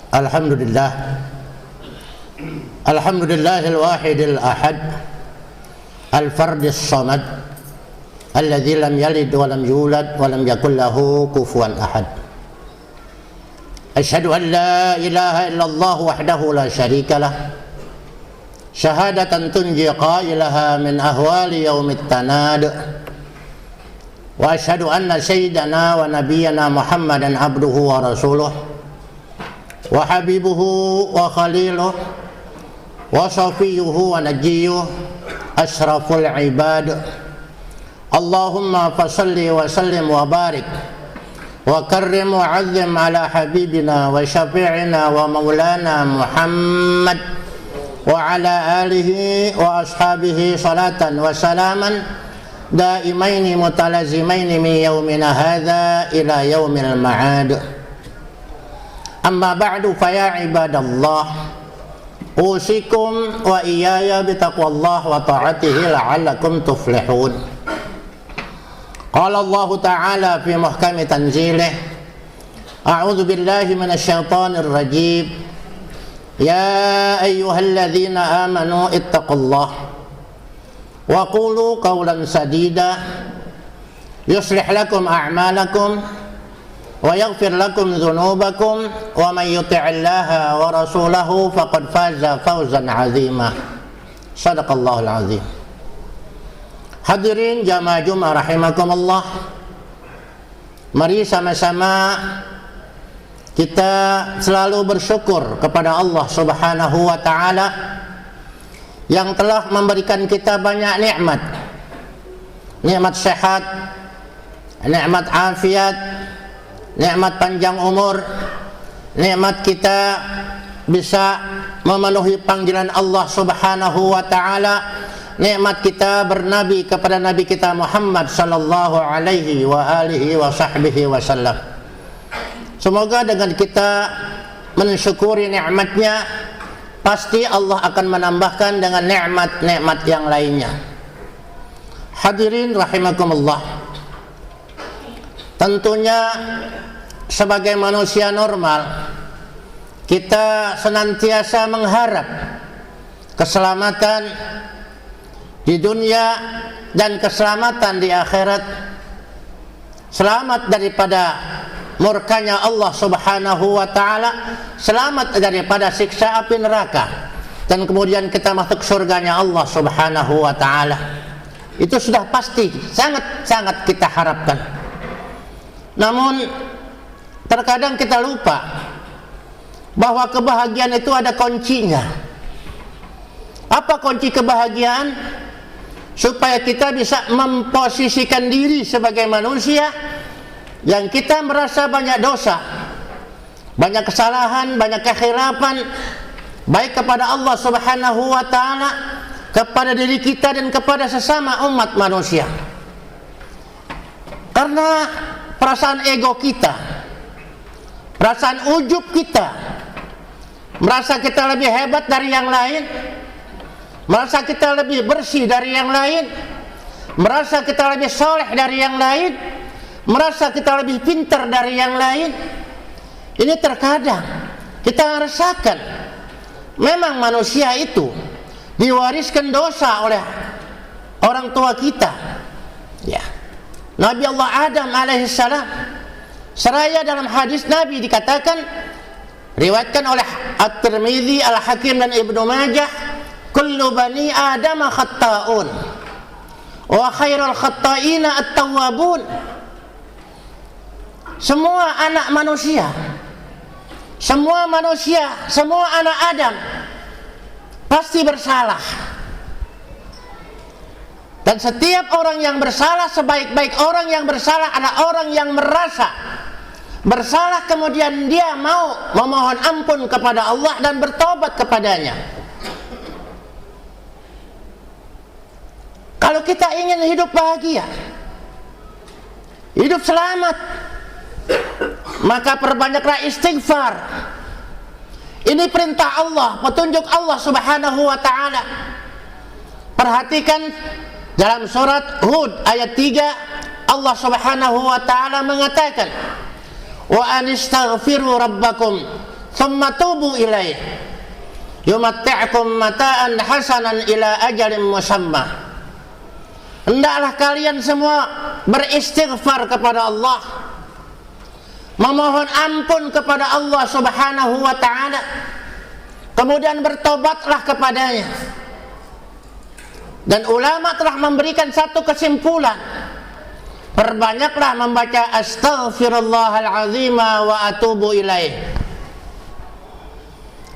Alhamdulillah. Alhamdulillahil wahidil ahad, al-fardis samad, alladzi lam yalid wa lam yulad wa lam yakul lahu kufuwan ahad. Asyhadu an la ilaha illallah wahdahu la syarika lah, syahadatan tunji qailaha min ahwali yaumit tanad. Wa asyhadu anna sayyidana wa nabiyyana Muhammadan abduhu wa rasuluh wa habibuhu wa khaliluh wa safiyuhu wa najiyuh asyraful ibad. Allahumma fasalli wa sallim wa barik wa karrim wa azzim ala habibina wa syafi'ina wa maulana Muhammad wa ala alihi wa ashabihi salatan wa salaman daimaini mutalazimaini min yaumina hadza ila yaumil ma'ad. Amma ba'du, fa ya ibadallah, usikum wa iyaya bitaqwallah wa ta'atihi la'allakum tuflihun. Qala Allah ta'ala fi muhkami tanzilih, a'udzu billahi minasyaitonir rajim, ya ayyuhalladzina amanu ittaqullah wa qulu qawlan sadida yuslih lakum a'malakum wa yaghfir lakum dhunubakum wa man yuti'illaha wa rasulahu faqad faza fawzan 'azima. Shadaqallahul 'azim. Hadirin jamaah Jumat rahimakumullah, mari sama-sama kita selalu bersyukur kepada Allah Subhanahu wa taala yang telah memberikan kita banyak nikmat. Nikmat sehat, nikmat afiat, nikmat panjang umur, nikmat kita bisa memenuhi panggilan Allah Subhanahu wa taala, nikmat kita bernabi kepada nabi kita Muhammad sallallahu alaihi wa alihi wa sahbihi wasallam. Semoga dengan kita mensyukuri nikmatnya, pasti Allah akan menambahkan dengan nikmat-nikmat yang lainnya. Hadirin rahimakumullah, tentunya sebagai manusia normal kita senantiasa mengharap keselamatan di dunia dan keselamatan di akhirat, selamat daripada murkanya Allah Subhanahu wa taala, selamat daripada siksa api neraka, dan kemudian kita masuk surganya Allah Subhanahu wa taala. Itu sudah pasti, sangat-sangat kita harapkan. Namun terkadang kita lupa bahwa kebahagiaan itu ada kuncinya. Apa kunci kebahagiaan? Supaya kita bisa memposisikan diri sebagai manusia yang kita merasa banyak dosa, banyak kesalahan, banyak kekhilafan, baik kepada Allah Subhanahu wa taala, kepada diri kita, dan kepada sesama umat manusia. Karena perasaan ego kita, perasaan ujub kita, merasa kita lebih hebat dari yang lain, merasa kita lebih bersih dari yang lain, merasa kita lebih soleh dari yang lain, merasa kita lebih pintar dari yang lain. Ini terkadang kita rasakan memang manusia itu diwariskan dosa oleh orang tua kita. Ya, Nabi Allah Adam alaihissalam, seraya dalam hadis Nabi dikatakan, riwayatkan oleh At-Tirmidzi, Al-Hakim, dan Ibnu Majah, kullu bani Adam khatta'un wa khairul khatta'ina at-tawwabun. Semua anak manusia, semua anak Adam pasti bersalah. Dan setiap orang yang bersalah, sebaik-baik orang yang bersalah adalah orang yang merasa bersalah, kemudian dia mau memohon ampun kepada Allah dan bertobat kepadanya. Kalau kita ingin hidup bahagia, hidup selamat, maka perbanyaklah istighfar. Ini perintah Allah, petunjuk Allah Subhanahu wa taala. Perhatikan dalam surat Hud ayat 3, Allah Subhanahu wa taala mengatakan, wa anistaghfiru rabbakum thumma tubu ilaih yumatti'kum mata'an hasanan ila ajalin musamma. Hendaklah kalian semua beristighfar kepada Allah, memohon ampun kepada Allah Subhanahu wa ta'ala, kemudian bertobatlah kepadanya. Dan ulama telah memberikan satu kesimpulan, perbanyaklah membaca astaghfirullahalazim wa atubu ilaih.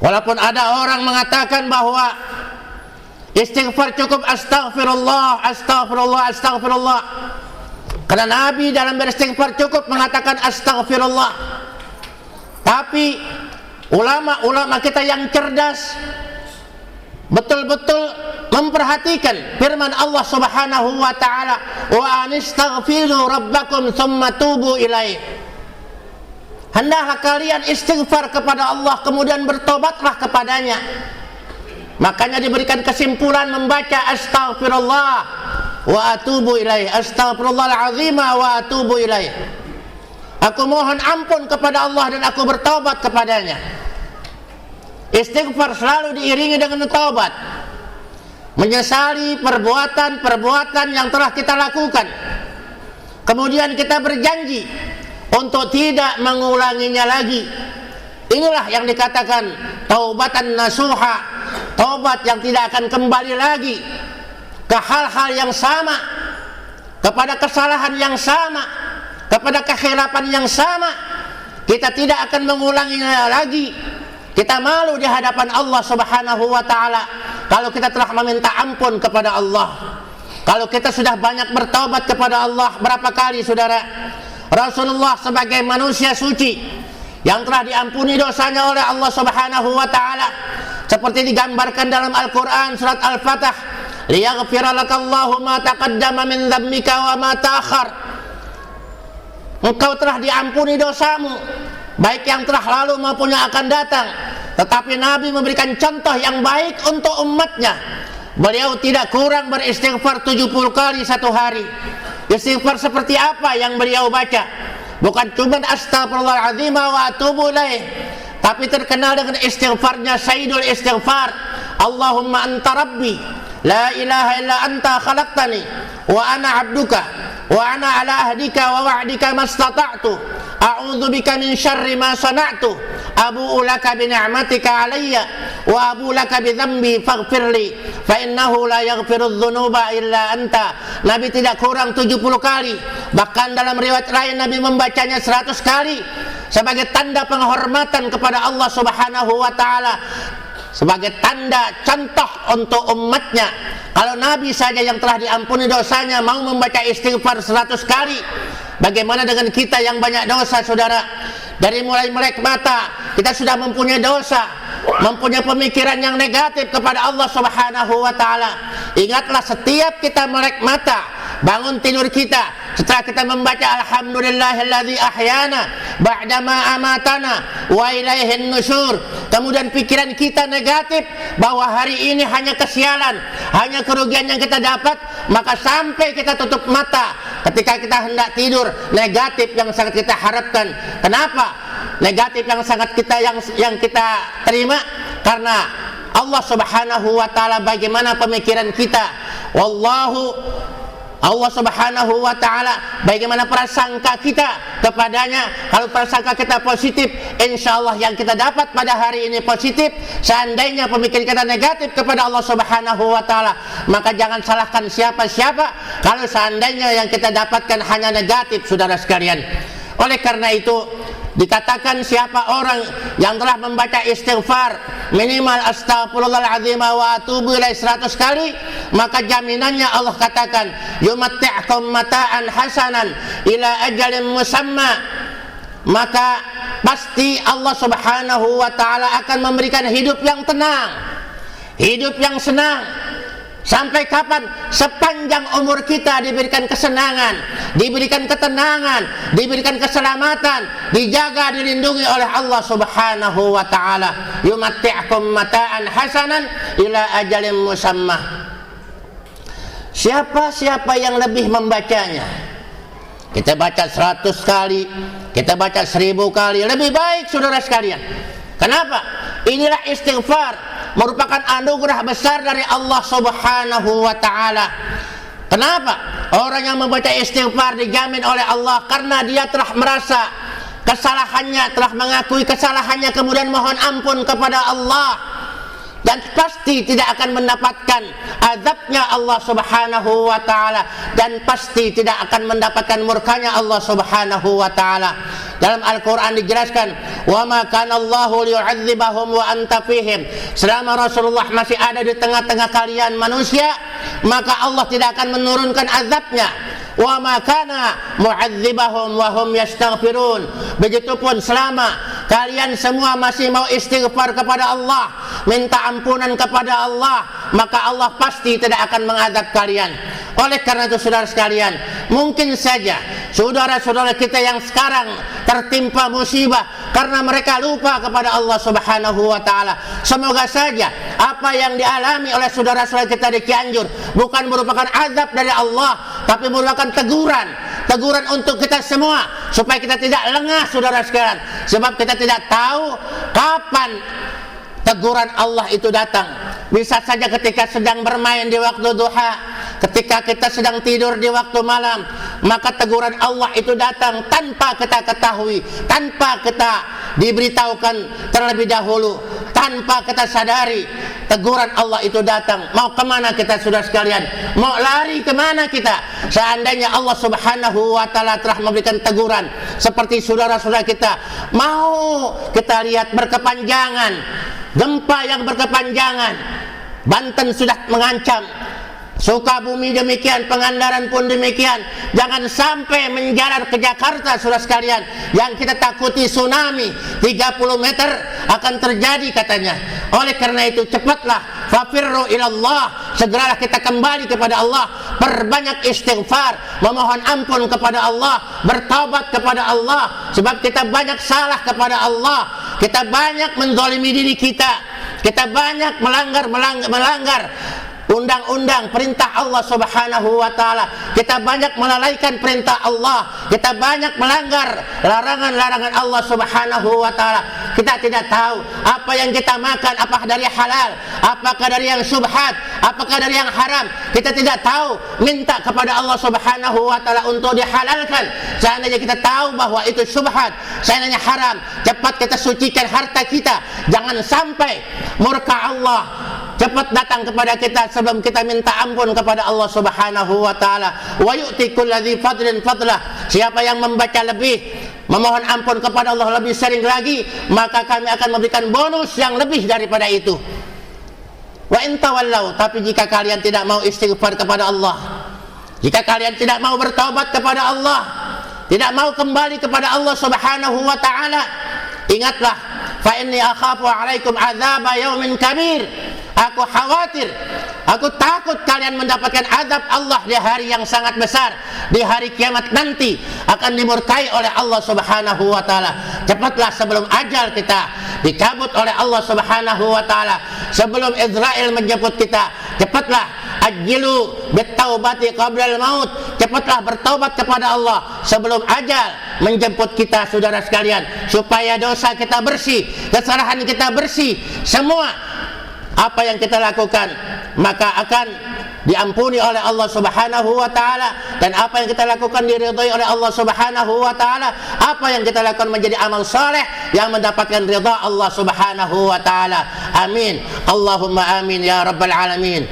Walaupun ada orang mengatakan bahwa istighfar cukup astaghfirullah, astaghfirullah, astaghfirullah, karena Nabi dalam beristighfar cukup mengatakan astaghfirullah. Tapi ulama-ulama kita yang cerdas betul-betul memperhatikan firman Allah Subhanahu wa ta'ala, wa anistaghfiru rabbakum thumma tubu ilaih. Hendaklah kalian istighfar kepada Allah, kemudian bertobatlah kepadanya. Makanya diberikan kesimpulan membaca astaghfirullah wa atubu ilaih, astaghfirullahalazim wa atubu ilaih. Aku mohon ampun kepada Allah dan aku bertobat kepadanya. Istighfar selalu diiringi dengan taubat, menyesali perbuatan-perbuatan yang telah kita lakukan, kemudian kita berjanji untuk tidak mengulanginya lagi. Inilah yang dikatakan taubatan nasuha, taubat yang tidak akan kembali lagi ke hal-hal yang sama, kepada kesalahan yang sama, kepada kekhilapan yang sama. Kita tidak akan mengulanginya lagi. Kita malu di hadapan Allah Subhanahu wa ta'ala kalau kita telah meminta ampun kepada Allah. Kalau kita sudah banyak bertaubat kepada Allah, berapa kali saudara Rasulullah sebagai manusia suci yang telah diampuni dosanya oleh Allah Subhanahu wa ta'ala, seperti digambarkan dalam Al-Quran surat Al-Fatah, liyaghfira lakallahu ma taqaddama min dzambika wa ma ta'akhkhar. Engkau telah diampuni dosamu, baik yang telah lalu maupun yang akan datang. Tetapi Nabi memberikan contoh yang baik untuk umatnya. Beliau tidak kurang beristighfar 70 kali satu hari. Istighfar seperti apa yang beliau baca? Bukan cuma astaghfirullahalazim wa atubu ilaih, tapi terkenal dengan istighfarnya Sayyidul Istighfar. Allahumma anta rabbi, la ilaha illa anta khalaqtani, wa ana abduka, wa ana ala ahdika wa wa'dika mastata'tu, a'udzu bika min syarri ma sana'tu, abu'u laka bi ni'matika alayya wa abu'u laka bi dzambi faghfirli fa innahu la yaghfiru dzunuba illa anta. Nabi tidak kurang 70 kali. Bahkan dalam riwayat lain Nabi membacanya 100 kali sebagai tanda penghormatan kepada Allah Subhanahu wa ta'ala, sebagai tanda contoh untuk umatnya. Kalau Nabi saja yang telah diampuni dosanya mau membaca istighfar 100 kali, bagaimana dengan kita yang banyak dosa saudara? Dari mulai melek mata kita sudah mempunyai dosa, mempunyai pemikiran yang negatif kepada Allah Subhanahu wa ta'ala. Ingatlah setiap kita melek mata, bangun tidur kita, setelah kita membaca alhamdulillahilladzi ahyana ba'dama amatana wa ilaihin nusyur, kemudian pikiran kita negatif bahwa hari ini hanya kesialan, hanya kerugian yang kita dapat, maka sampai kita tutup mata ketika kita hendak tidur, negatif yang sangat kita harapkan. Kenapa? Negatif yang sangat yang kita terima karena Allah Subhanahu wa ta'ala bagaimana pemikiran kita. Allah Subhanahu wa ta'ala bagaimana prasangka kita kepadanya. Kalau prasangka kita positif, insyaallah yang kita dapat pada hari ini positif. Seandainya pemikiran kita negatif kepada Allah Subhanahu wa ta'ala, maka jangan salahkan siapa-siapa kalau seandainya yang kita dapatkan hanya negatif, saudara sekalian. Oleh karena itu dikatakan siapa orang yang telah membaca istighfar minimal astaghfirullahalazim wa atubu ilaih 100 kali, maka jaminannya Allah katakan yumatti'kum mata'an hasanan ila ajalin musamma, maka pasti Allah Subhanahu wa ta'ala akan memberikan hidup yang tenang, hidup yang senang. Sampai kapan? Sepanjang umur kita diberikan kesenangan, diberikan ketenangan, diberikan keselamatan, dijaga, dilindungi oleh Allah Subhanahu wa ta'ala. Yumatti'kum mata'an hasanan ila ajalin musamma. Siapa yang lebih membacanya? Kita baca 100 kali, kita baca 1000 kali, lebih baik saudara sekalian. Kenapa? Inilah istighfar merupakan anugerah besar dari Allah Subhanahu wa taala. Kenapa? Orang yang membaca istighfar dijamin oleh Allah karena dia telah merasa kesalahannya, telah mengakui kesalahannya, kemudian mohon ampun kepada Allah, dan pasti tidak akan mendapatkan azabnya Allah Subhanahu wa taala, dan pasti tidak akan mendapatkan murkanya Allah Subhanahu wa taala. Dalam Al-Qur'an dijelaskan, "Wa ma kana Allahu liyu'adzibahum wa anta fihim." Selama Rasulullah masih ada di tengah-tengah kalian manusia, maka Allah tidak akan menurunkan azabnya. Wa ma kana mu'adzibahum wa hum yastaghfirun. Begitupun selama kalian semua masih mau istighfar kepada Allah, minta ampunan kepada Allah, maka Allah pasti tidak akan mengadab kalian. Oleh karena itu saudara sekalian, mungkin saja saudara-saudara kita yang sekarang tertimpa musibah karena mereka lupa kepada Allah Subhanahu wa taala. Semoga saja apa yang dialami oleh saudara-saudara kita di Cianjur bukan merupakan azab dari Allah, tapi merupakan teguran untuk kita semua supaya kita tidak lengah saudara sekalian, sebab kita tidak tahu kapan teguran Allah itu datang. Bisa saja ketika sedang bermain di waktu duha, ketika kita sedang tidur di waktu malam, maka teguran Allah itu datang tanpa kita ketahui, tanpa kita diberitahukan terlebih dahulu, tanpa kita sadari. Teguran Allah itu datang. Mau kemana kita saudara sekalian? Mau lari kemana kita? Seandainya Allah Subhanahu wa ta'ala telah memberikan teguran seperti saudara-saudara kita, mau kita lihat berkepanjangan, gempa yang berkepanjangan, Banten sudah mengancam, Sukabumi demikian, Pangandaran pun demikian. Jangan sampai menjalar ke Jakarta saudara sekalian. Yang kita takuti tsunami 30 meter akan terjadi katanya. Oleh karena itu cepatlah fafirru ilallah, segeralah kita kembali kepada Allah, perbanyak istighfar, memohon ampun kepada Allah, bertaubat kepada Allah, sebab kita banyak salah kepada Allah, kita banyak menzalimi diri kita banyak melanggar undang-undang perintah Allah Subhanahu wa taala, kita banyak melalaikan perintah Allah, kita banyak melanggar larangan-larangan Allah Subhanahu wa taala. Kita tidak tahu apa yang kita makan, apakah dari halal, apakah dari yang syubhat, apakah dari yang haram. Kita tidak tahu, minta kepada Allah Subhanahu wa taala untuk dihalalkan. Seandainya kita tahu bahwa itu syubhat, seandainya haram, cepat kita sucikan harta kita, jangan sampai murka Allah cepat datang kepada kita sebelum kita minta ampun kepada Allah Subhanahu wa taala. Wa yu'ti kulladzi fadlin fadlah. Siapa yang membaca lebih, memohon ampun kepada Allah lebih sering lagi, maka kami akan memberikan bonus yang lebih daripada itu. Wa in tawallau, tapi jika kalian tidak mau istighfar kepada Allah, jika kalian tidak mau bertaubat kepada Allah, tidak mau kembali kepada Allah Subhanahu wa taala, ingatlah, fa inni akhafu 'alaikum 'adzaba yaumin kabir. Aku khawatir, aku takut kalian mendapatkan azab Allah di hari yang sangat besar, di hari kiamat nanti akan dimurkai oleh Allah Subhanahu wa taala. Cepatlah sebelum ajal kita dicabut oleh Allah Subhanahu wa taala, sebelum Israel menjemput kita, cepatlah ajilu bitaubati qablal maut, cepatlah bertaubat kepada Allah sebelum ajal menjemput kita saudara sekalian, supaya dosa kita bersih, kesalahan kita bersih, semua apa yang kita lakukan maka akan diampuni oleh Allah Subhanahu wa taala, dan apa yang kita lakukan diridhai oleh Allah Subhanahu wa taala. Apa yang kita lakukan menjadi amal saleh yang mendapatkan ridha Allah Subhanahu wa taala. Amin. Allahumma amin ya rabbal alamin.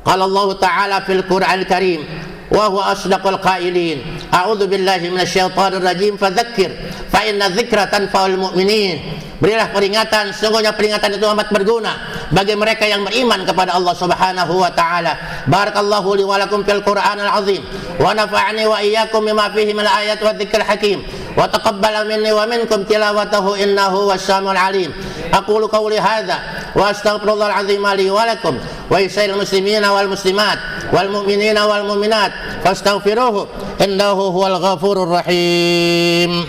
Qala Allah taala fil Qur'anil Karim, wa huwa asdaqul qailin, a'udzu billahi minasyaitonir rajim, fadzakir fa inna dzikra tanfa'ul mu'minin. Berilah peringatan, sesungguhnya peringatan itu amat berguna bagi mereka yang beriman kepada Allah Subhanahu wa taala. Barakallahu li wa lakum fil Qur'anil azim, wa nafa'ani wa iyyakum bima fihi min ayat wa dzikril hakim, wa taqabbala minni wa minkum tilawatahu innahu wassamiul alim. Aqulu qawli hadza wa astaghfirullahal azim li wa lakum wa lisairil muslimina wal muslimat wal mu'minina wal mu'minat fastaghfiruhu innahu huwal ghafurur rahim.